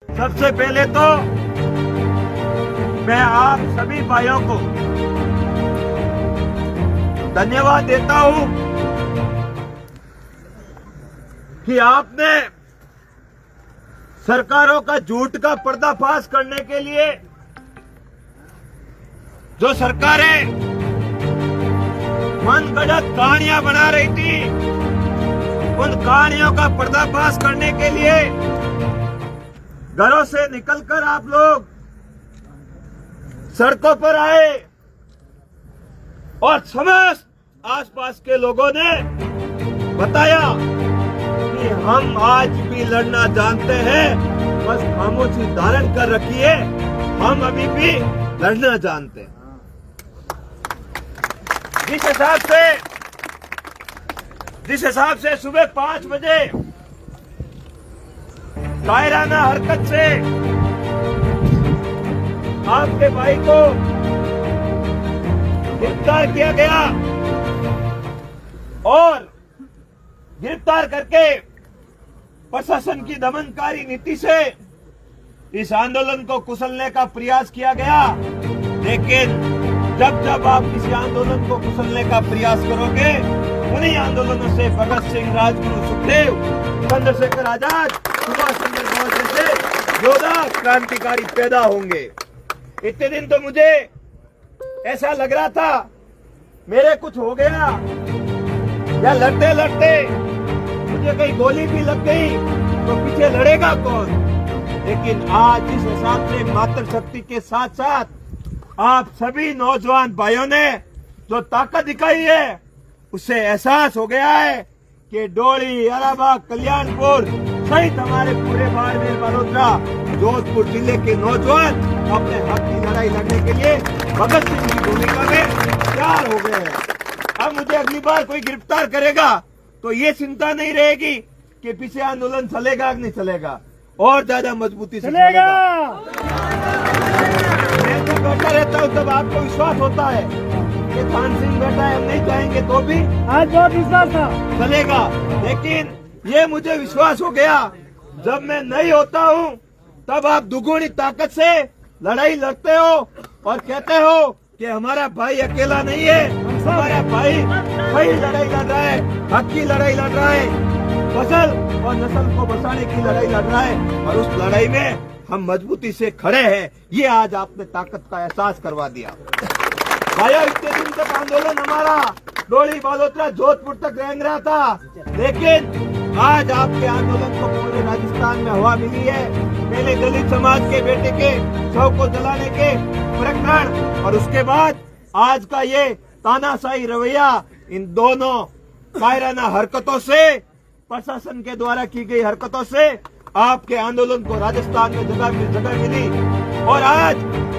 सबसे पहले तो मैं आप सभी भाइयों को धन्यवाद देता हूं कि आपने सरकारों का झूठ का पर्दाफाश करने के लिए जो सरकारें मनगढ़ंत कहानियां बना रही थी, उन कहानियों का पर्दाफाश करने के लिए घरों से निकलकर आप लोग सड़कों पर आए और समस्त आसपास के लोगों ने बताया कि हम आज भी लड़ना जानते हैं, बस खामोशी धारण कर रखिए, हम अभी भी लड़ना जानते हैं। जिस हिसाब से सुबह 5 बजे कायराना हरकत से आपके भाई को गिरफ्तार किया गया और गिरफ्तार करके प्रशासन की दमनकारी नीति से इस आंदोलन को कुचलने का प्रयास किया गया। लेकिन जब जब आप किसी आंदोलन को कुचलने का प्रयास करोगे, उन्हीं आंदोलनों से भगत सिंह, राजगुरु, सुखदेव, चंद्रशेखर आजाद, सुभाष चंद्र बोस जैसे योद्धा क्रांतिकारी पैदा होंगे। इतने दिन तो मुझे ऐसा लग रहा था मेरे कुछ हो गया या लड़ते लड़ते मुझे कहीं गोली भी लग गई तो पीछे लड़ेगा कौन। लेकिन आज जिस हिसाब से मातृशक्ति के साथ साथ आप सभी नौजवान भाइयों ने जो ताकत दिखाई है, उससे एहसास हो गया है कि डोली, अलाहाबाद, कल्याणपुर सहित हमारे पूरे बाड़मेर, बड़ोदरा, जोधपुर जिले के नौजवान अपने हक की लड़ाई लड़ने के लिए भगत सिंह की भूमिका में तैयार हो गए हैं। अब मुझे अगली बार कोई गिरफ्तार करेगा तो ये चिंता नहीं रहेगी कि पीछे आंदोलन चलेगा कि नहीं चलेगा, और ज्यादा मजबूती से चलेगा। मैं जब बैठा रहता हूँ तब आपको विश्वास होता है कि खान सिंह बैठा है, हम नहीं जाएंगे तो भी आज बहुत विश्वास था चलेगा। लेकिन ये मुझे विश्वास हो गया, जब मैं नहीं होता हूँ तब आप दुगुनी ताकत से लड़ाई लड़ते हो और कहते हो कि हमारा भाई अकेला नहीं है, हमारा भाई सही लड़ाई लड़ रहा है, हक की लड़ाई लड़ रहा है, फसल और नस्ल को बचाने की लड़ाई लड़ रहा है, और उस लड़ाई में हम मजबूती से खड़े हैं। ये आज आपने ताकत का एहसास करवा दिया। भाइयों, इतने दिन तक आंदोलन हमारा डोली, बालोतरा, जोधपुर तक रेंग रहा था, लेकिन आज आपके आंदोलन को पूरे राजस्थान में हवा मिली है। पहले दलित समाज के बेटे के शव को जलाने के प्रकरण और उसके बाद आज का ये तानाशाही रवैया, इन दोनों कायराना हरकतों से, प्रशासन के द्वारा की गई हरकतों से आपके आंदोलन को राजस्थान में जगह मिली। और आज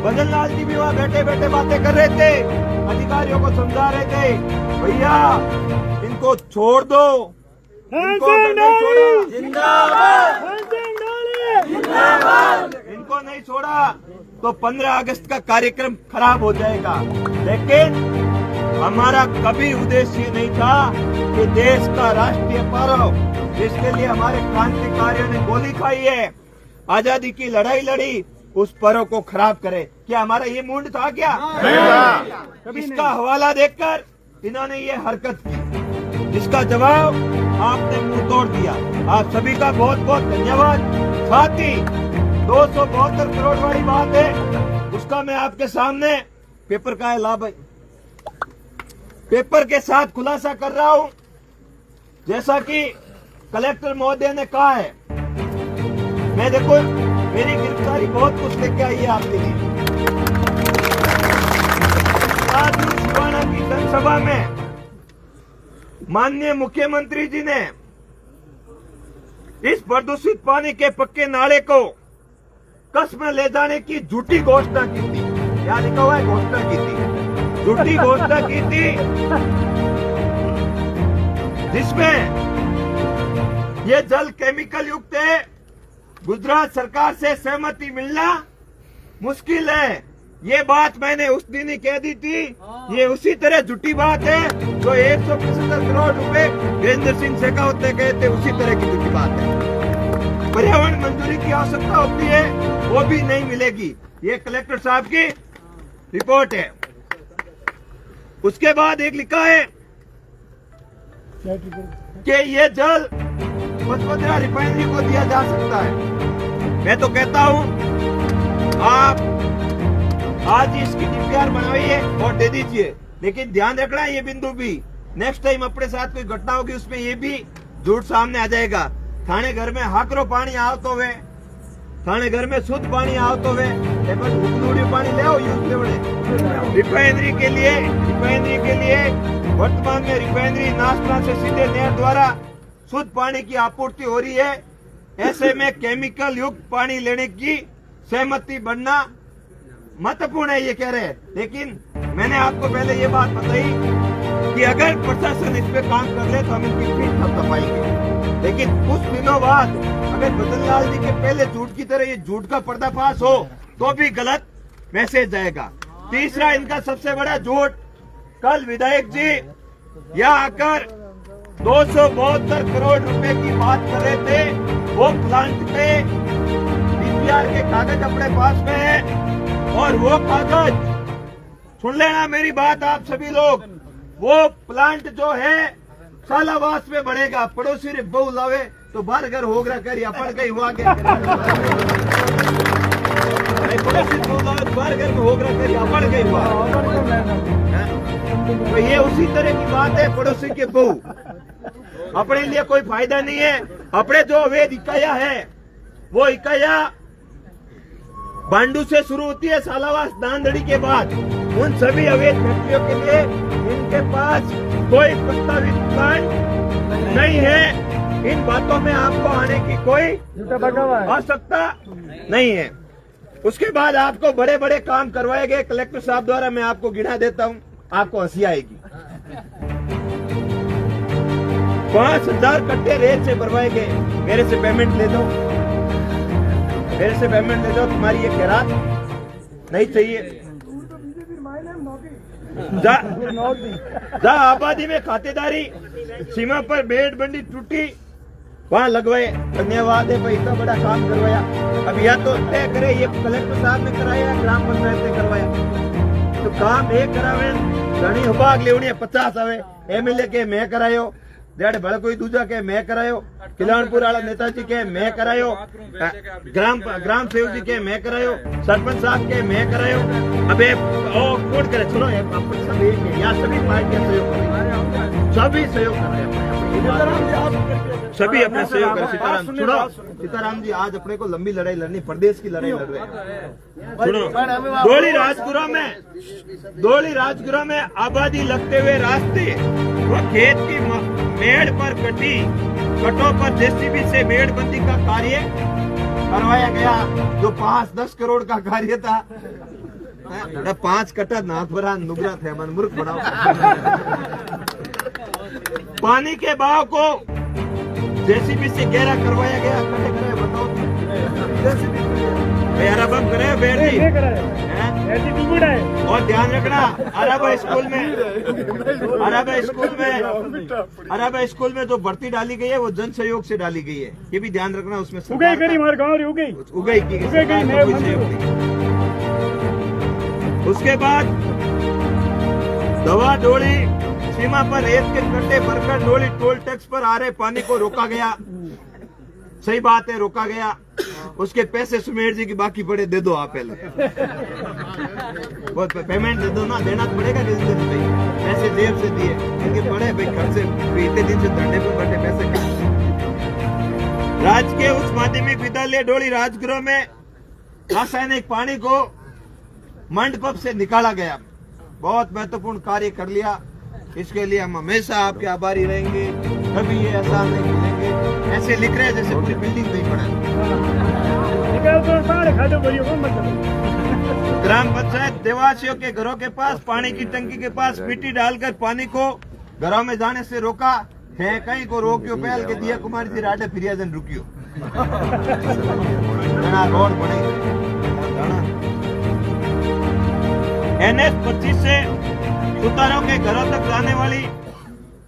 भजन लाल जी भी वहाँ बैठे बैठे बातें कर रहे थे, अधिकारियों को समझा रहे थे, भैया इनको छोड़ दो, इनको नहीं छोड़ा, इनको नहीं छोड़ा तो 15 अगस्त का कार्यक्रम खराब हो जाएगा। लेकिन हमारा कभी उद्देश्य नहीं था कि देश का राष्ट्रीय पर्व, जिसके लिए हमारे क्रांतिकारियों ने गोली खाई है, आजादी की लड़ाई लड़ी, उस पर्व को खराब करे। क्या हमारा ये मूड था क्या? इसका हवाला देखकर इन्होंने ये हरकत की, जिसका जवाब आपने मुंह तोड़ दिया। आप सभी का बहुत बहुत धन्यवाद। साथ ही 272 करोड़ वाली बात है, उसका मैं आपके सामने पेपर का है लाभ, पेपर के साथ खुलासा कर रहा हूं। जैसा कि कलेक्टर महोदय ने कहा है, मैं देखो मेरी गिरफ्तारी बहुत कुछ लेके आई है आपके लिए। आज शिवाना की जनसभा में माननीय मुख्यमंत्री जी ने इस प्रदूषित पानी के पक्के नाले को कस्म में ले जाने की झूठी घोषणा की थी। क्या लिखा हुआ है? घोषणा की थी, झूठी घोषणा की थी, जिसमें ये जल केमिकल युक्त है। गुजरात सरकार से सहमति मिलना मुश्किल है, ये बात मैंने उस दिन ही कह दी थी। ये उसी तरह झूठी बात है जो 175 करोड़ रुपए वीरेंद्र सिंह शेखावत ने कहे थे, उसी तरह की झूठी बात है। पर्यावरण मंजूरी की आवश्यकता होती है वो भी नहीं मिलेगी। ये कलेक्टर साहब की रिपोर्ट है। उसके बाद एक लिखा है कि ये जल पचपदरा रिफाइनरी को दिया जा सकता है। मैं तो कहता हूं आप आज इसकी डीपीआर बनाइए और दे दीजिए, लेकिन ध्यान रखना ये बिंदु भी, नेक्स्ट टाइम अपने साथ कोई घटना होगी उसमें ये भी झूठ सामने आ जाएगा। थाने घर में हाकरो पानी आवतो वे, थाने घर में शुद्ध पानी आवतो वे, पानी ले आओ यूज लेवड़े। रिफाइनरी के लिए वर्तमान में रिफाइनरी नासपरा से सीधे नहर द्वारा शुद्ध पानी की आपूर्ति हो रही है। ऐसे में केमिकल युक्त पानी लेने की सहमति बनना महत्वपूर्ण है, ये कह रहे हैं। लेकिन मैंने आपको पहले ये बात बताई कि अगर प्रशासन इस पे काम कर ले तो हम इनकी पीठ थपथपाएंगे। लेकिन कुछ दिनों बाद अगर बदनलाल जी के पहले झूठ की तरह ये झूठ का पर्दाफाश हो तो भी गलत मैसेज जाएगा। तीसरा इनका सबसे बड़ा झूठ, कल विधायक जी यहाँ आकर 272 करोड़ रुपए की बात कर रहे थे। वो प्लांट पे डीपीआर के कागज अपने पास में है और वो कागज, सुन लेना मेरी बात आप सभी लोग, वो प्लांट जो है सालावास में बढ़ेगा। पड़ोसी रे बहु लावे तो बार घर होगरा कर या पड़ गई हुआ गया पड़ोसी बहु लावे तो बार घर में होगरा कर या पड़ गई हुआ। तो ये उसी तरह की बात है, पड़ोसी के बहु अपने लिए कोई फायदा नहीं है। अपने जो अवैध इकाइया है वो इकाइया बांडू से शुरू होती है, सालावास दानदड़ी के बाद। उन सभी अवैध फैक्ट्रियों के लिए इनके पास कोई प्रस्तावित प्लांट नहीं है। इन बातों में आपको आने की कोई आवश्यकता नहीं है। उसके बाद आपको बड़े बड़े काम करवाए गए कलेक्टर साहब द्वारा, मैं आपको गिना देता हूं, आपको हंसी आएगी। 5000 कट्टे रेत से भरवाए गए। मेरे से पेमेंट ले दो, मेरे से पेमेंट ले दो, तुम्हारी ये खैरात नहीं चाहिए। जहाँ आबादी में खातेदारी, सीमा पर बेड बंडी टूटी, वहाँ लगवाए। धन्यवाद है भाई, इतना बड़ा काम करवाया। अब या तो तय करे ये कलेक्टर साहब ने कराया, ग्राम पंचायत ने करवाया। तो काम एक करावे, घनी हुबाग लेवनी 50 आवे, एमएलए के मैं करायो, डेढ़ भड़ कोई दूजा के मैं करायो, किलानपुर वाला नेताजी के मैं करायो, ग्राम सेवक जी के मैं करायो, सरपंच साहब के मैं करायो। अबे कोट करे, सुनो सब एक है, यहाँ सभी पार्टियां सहयोग कर रही, सभी सहयोग कर रहे हैं, सभी अपने सहयोग कर। सीताराम सुनो, सीताराम जी आज अपने को लंबी लड़ाई लड़नी, प्रदेश की लड़ाई लड़ रहे हैं। सुनो, डोली राजपुरा में आबादी लगते हुए रास्ते वो खेत की मेड़ पर कटों पर जेसीबी से मेड़बंदी का कार्य करवाया गया, जो 5-10 करोड़ का कार्य था। 5 कट्टा नाथ भरा नुबरा थे, मन मूर्ख बनाओ। पानी के बहाव को जेसीबी से गहरा करवाया गया। बताओ अरबम करे बैटरी और ध्यान रखना, अरबा स्कूल में जो भर्ती डाली गई है वो जन सहयोग से डाली गई है, ये भी ध्यान रखना। उसमें उगई की उसके बाद दवा डोली सीमा पर रेत के कट्टे भरकर डोली टोल टैक्स पर आ रहे पानी को रोका गया। सही बात है, रोका गया। उसके पैसे सुमेर जी की बाकी पड़े दे दो आप पहले, बहुत पेमेंट दे दो ना, देना तो पड़ेगा किसी दिन भाई, पैसे जेब से दिए इनके पड़े भाई, खर्चे इतने दिन से धंधे पर बैठे पैसे। राजकीय उच्च माध्यमिक विद्यालय डोली राजगृह में रासायनिक पानी को मंडप से निकाला गया। बहुत महत्वपूर्ण कार्य कर लिया, इसके लिए हम हमेशा आपके आभारी रहेंगे। कभी ये एहसान नहीं मिलेंगे। ऐसे लिख रहे हैं जैसे पूरी बिल्डिंग नहीं बना। ग्राम पंचायत देवासियों के घरों के पास पानी की टंकी के पास मिट्टी डालकर पानी को घरों में जाने से रोका है। कहीं को रोकियो पहल के दिया कुमारी थी राडे फिरियाजन रुकियो रोड बने। NH 25 से सुतारों के घरों तक जाने वाली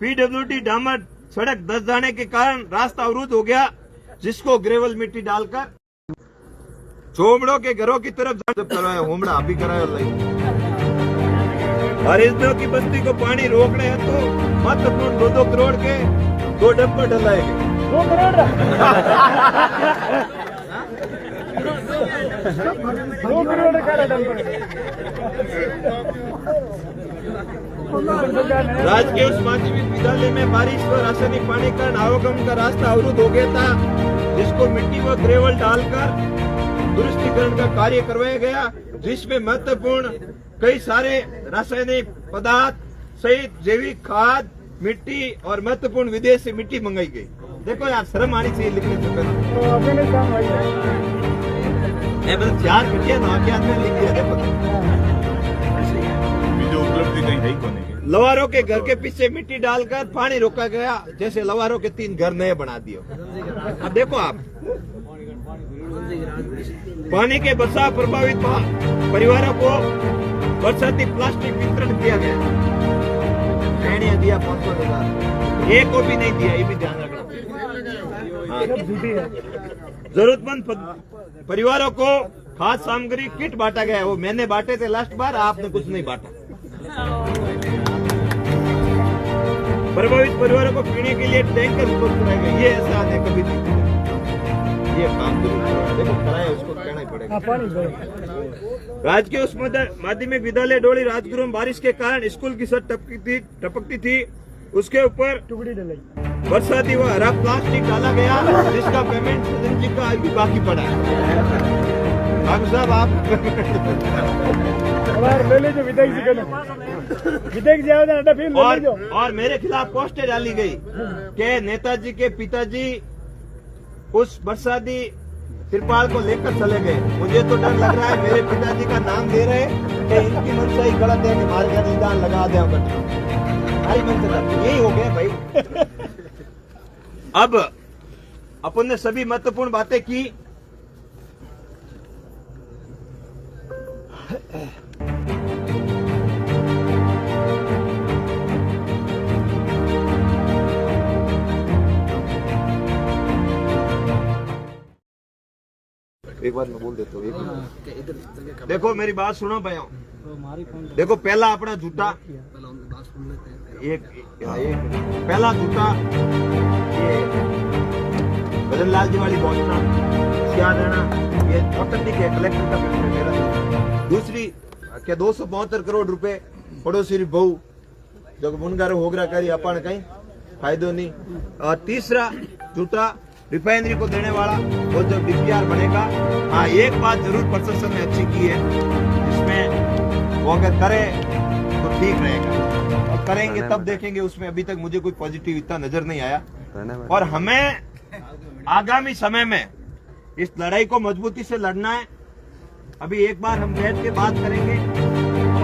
PWD डामर सड़क धंस जाने के कारण रास्ता अवरुद्ध हो गया। जिसको ग्रेवल मिट्टी डालकर चोमड़ों के घरों की तरफ कराया, होमड़ा अभी कराया हरिजनों की बस्ती को पानी रोकने हैं तो महत्वपूर्ण 2-2 करोड़ के 2 डब्बे डलाए गए। 2 करोड़ 2 करोड़ का डब्बा। राजकीय उच्च माध्यमिक विद्यालय में बारिश व रासायनिक पानी का आवागमन का रास्ता अवरुद्ध हो गया था, जिसको मिट्टी व ग्रेवल डालकर दुरुस्तीकरण का कार्य करवाया गया, जिसमें महत्वपूर्ण कई सारे रासायनिक पदार्थ सहित जैविक खाद, मिट्टी और महत्वपूर्ण विदेश से मिट्टी मंगाई गई। देखो यार, शर्म आनी चाहिए लिखने से पहले। मतलब 4 घंटे ना क्या में लिख दिया। जो उपलब्धि नहीं है कोने की। लवारों के घर के पीछे मिट्टी डालकर पानी रोका गया, जैसे लवारों के 3 घर नए बना दिए। अब देखो आप, पानी के बरसात प्रभावित परिवारों को बरसाती प्लास्टिक वितरण किया गया। पैनिया दिया 500,000, एक को भी नहीं दिया, ये भी ध्यान रखना। जरूरतमंद परिवारों को खाद्य सामग्री किट बांटा गया। वो मैंने बांटे थे लास्ट बार, आपने कुछ नहीं बांटा। प्रभावित परिवारों को पीने के लिए टैंकर उपलब्ध कराए गए। ये ऐसा है कभी नहीं, ये काम देखो कराया, उसको कहना ही पड़ेगा। राजकीय उच्च माध्यमिक विद्यालय डोली राजगुरु में बारिश के कारण स्कूल की छत टपकती थी, उसके ऊपर टुकड़ी डलाई बरसाती व हरा प्लास्टिक डाला गया, जिसका पेमेंट सदन जी का अभी बाकी पड़ा है। साहब आप ले लीजिए, विधायक जी और मेरे खिलाफ पोस्टर डाली गई कि नेताजी के पिताजी उस बरसाती तिरपाल को लेकर चले गए। मुझे तो डर लग रहा है मेरे पिताजी का नाम दे रहे कि इनकी मनसा ही गलत है कि हमारे घर निदान लगा दे। हमारी मनसा यही हो गया भाई। अब अपन ने सभी महत्वपूर्ण बातें की। एक बार मैं बोल देता हूँ। देखो मेरी बात सुनो भैया। देखो पहला अपना जूता, एक पहला जूता ये बदन लाल जी वाली घोषणा क्या देना, ये ऑथेंटिक है, कलेक्टर का पेपर है मेरा। दूसरी क्या 272 करोड़ रुपए पड़ोसी बहु जो मुनगार होगरा करी अपन कहीं फायदो नहीं। और तीसरा जूता रिफाइनरी को देने वाला, वो जब डीपीआर बनेगा। हाँ, एक बात जरूर प्रशासन ने अच्छी की है, जिसमें वो अगर करे तो ठीक रहेगा, और करेंगे तब देखेंगे। उसमें अभी तक मुझे कोई पॉजिटिविटी नजर नहीं आया। और हमें आगामी समय में इस लड़ाई को मजबूती से लड़ना है। अभी एक बार हम बैठ के बात करेंगे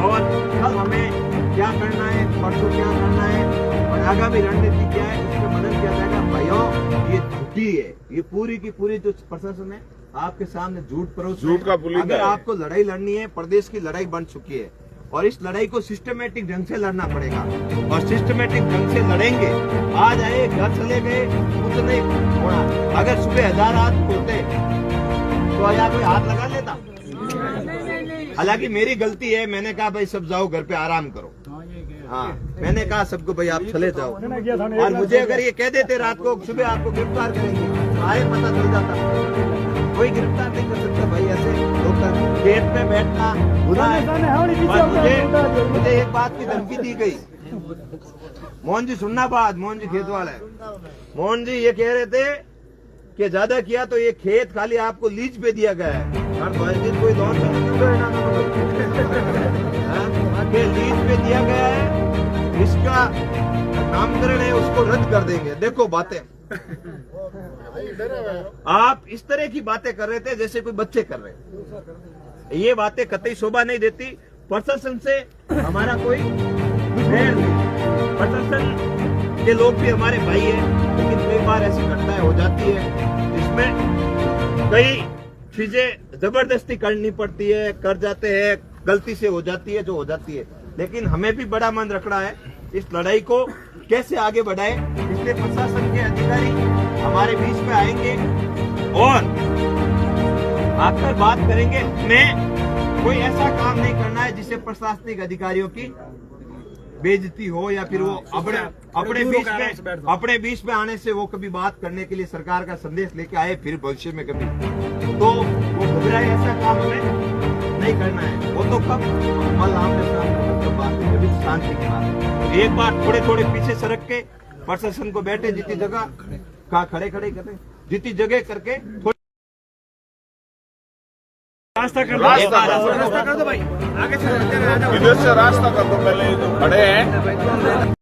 और कल हमें क्या करना है, परसों क्या करना है और आगामी रणनीति क्या है, उसमें मदद किया जाएगा। भाइयों, ये झूठी है, ये पूरी की पूरी जो प्रशासन है आपके सामने झूठ परोस। झूठ का पुलिंदा अगर है। आपको लड़ाई लड़नी है, प्रदेश की लड़ाई बन चुकी है और इस लड़ाई को सिस्टमेटिक ढंग से लड़ना पड़ेगा और सिस्टमेटिक ढंग से लड़ेंगे। आज आए, घर चले गए, कुछ नहीं होना। अगर सुबह 1000 आदमी होते तो यहाँ कोई हाथ लगा लेता। हालांकि मेरी गलती है, मैंने कहा भाई सब जाओ घर पे आराम करो। हाँ, मैंने कहा सबको भाई आप चले जाओ। और मुझे अगर ये कह देते रात को सुबह आपको गिरफ्तार करेंगे, आए पता चल जाता। कोई गिरफ्तार नहीं कर सकता भाई ऐसे लोग। खेत में बैठना गुनाह है। और मुझे एक बात की धमकी दी गई। मोहन जी सुनना बात, मोहन जी खेत वाला है। मोहन जी ये कह रहे थे कि ज्यादा किया तो ये खेत खाली आपको लीज पे दिया गया है। कोई लोन लीज पे दिया गया है, इसका नामकरण है, उसको रद्द कर देंगे। देखो बातें आप इस तरह की बातें कर रहे थे जैसे कोई बच्चे कर रहे हैं। ये बातें कतई शोभा नहीं देती। प्रशासन से हमारा कोई बैर नहीं, प्रशासन के लोग भी हमारे भाई हैं, लेकिन कई बार ऐसी घटनाएं हो जाती है जिसमें कई चीजें जबरदस्ती करनी पड़ती है, कर जाते हैं, गलती से हो जाती है जो हो जाती है। लेकिन हमें भी बड़ा मन रखना है इस लड़ाई को कैसे आगे बढ़ाए। इसलिए प्रशासन के अधिकारी हमारे बीच में आएंगे और आकर बात करेंगे। मैं कोई ऐसा काम नहीं करना है जिससे प्रशासनिक अधिकारियों की बेइज्जती हो या फिर वो अपने बीच में आने से वो कभी बात करने के लिए सरकार का संदेश लेके आए फिर भविष्य में कभी तो वो घबराए, ऐसा काम हमें नहीं करना है। वो तो कब मल आमने सामने बात है, कभी शांति की बात है। तो एक बार थोड़े थोड़े पीछे सरक के प्रशासन को बैठे जितनी जगह कहा खड़े करते जितनी जगह करके रास्ता कर दो भाई, आगे से इधर से रास्ता कर दो, पहले जो खड़े हैं